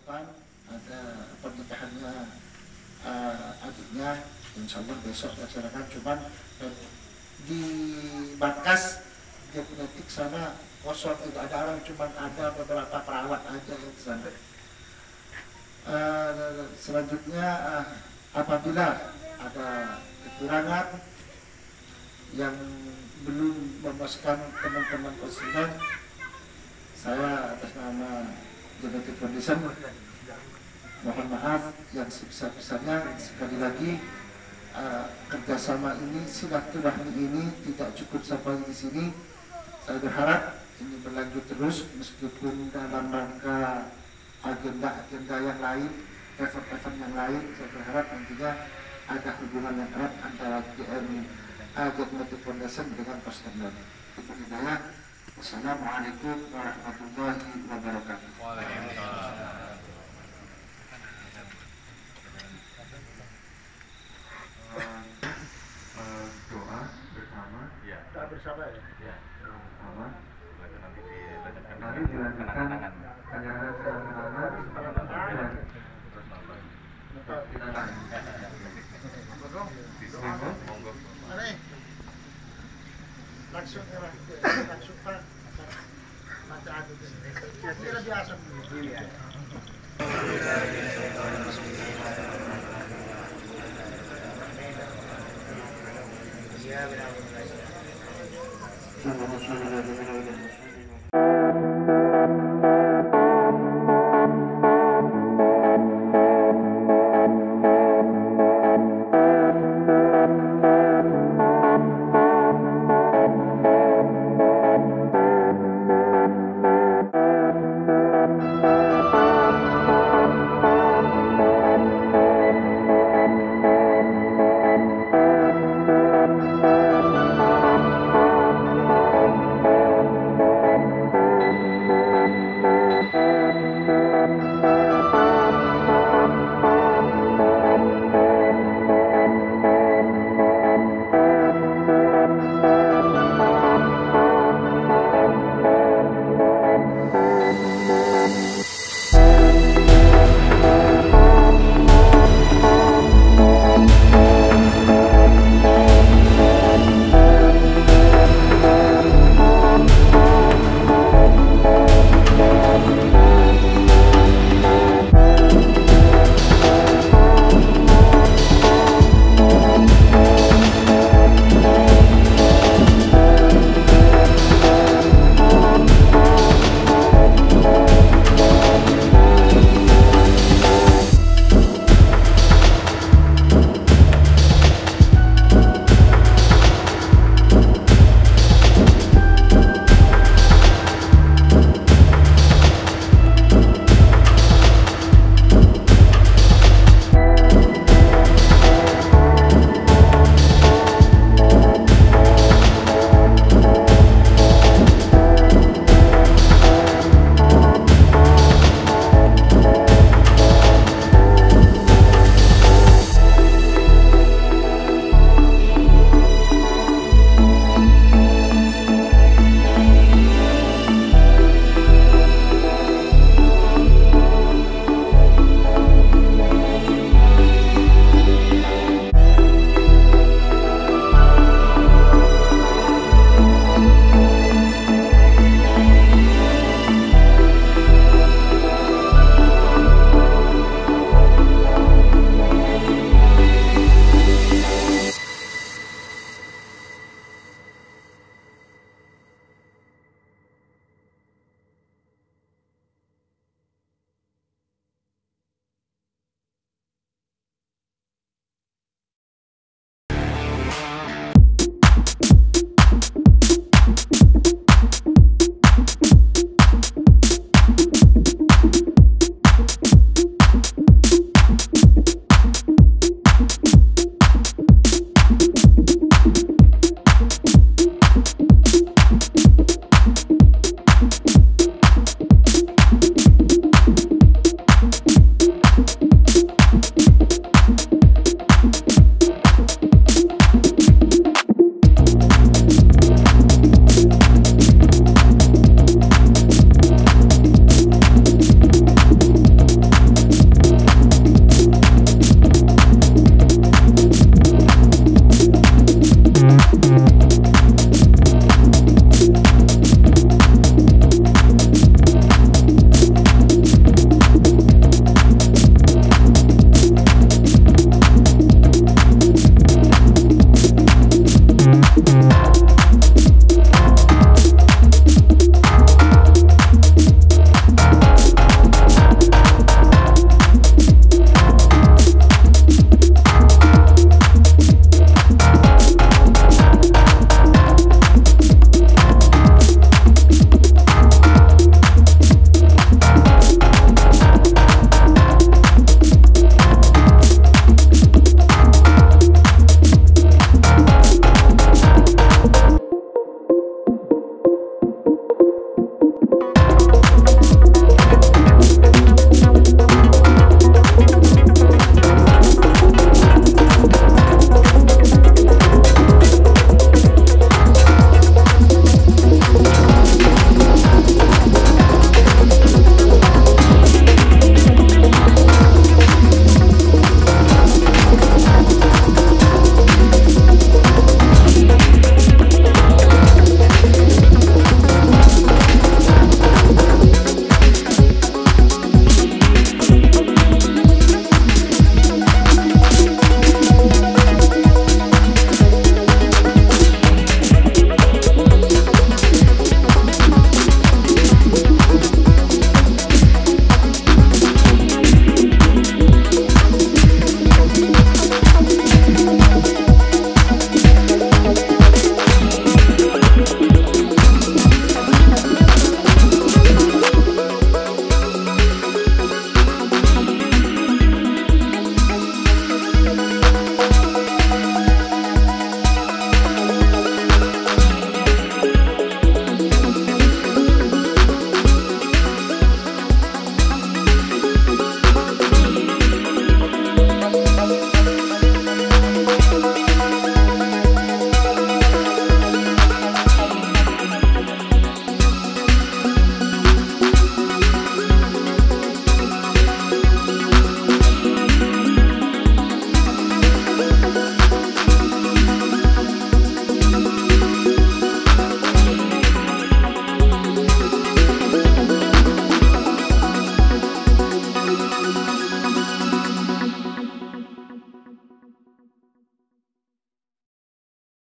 depan ada pernikahannya adiknya, insya Allah besok laksanakan. Cuman di Barkas genetik sana kosong, tidak ada orang, cuman ada beberapa perawat aja yang di sana. Selanjutnya apabila ada kekurangan yang belum memuaskan teman-teman konsumen, saya atas nama Genetic Foundation mohon maaf yang sebesar-besarnya. Sekali lagi kerjasama ini, silaturahmi ini tidak cukup sampai di sini. Saya berharap ini berlanjut terus meskipun dalam rangka agenda-agenda yang lain, event-event yang lain. Saya berharap nantinya ada hubungan yang erat antara Genetic Foundation dengan Posyandu. Itu hidayah. Wassalamualaikum warahmatullahi wabarakatuh. Waalaikumsalam. Doa bersama. Ya. Doa bersama ya. Ya. Bersama. Nanti dilanjutkan kenangan-kenangan dan terus nonton. kita tanya. Monggo. Langsung Pak. Baca adu. Kira biasa. Iya. Iya benar.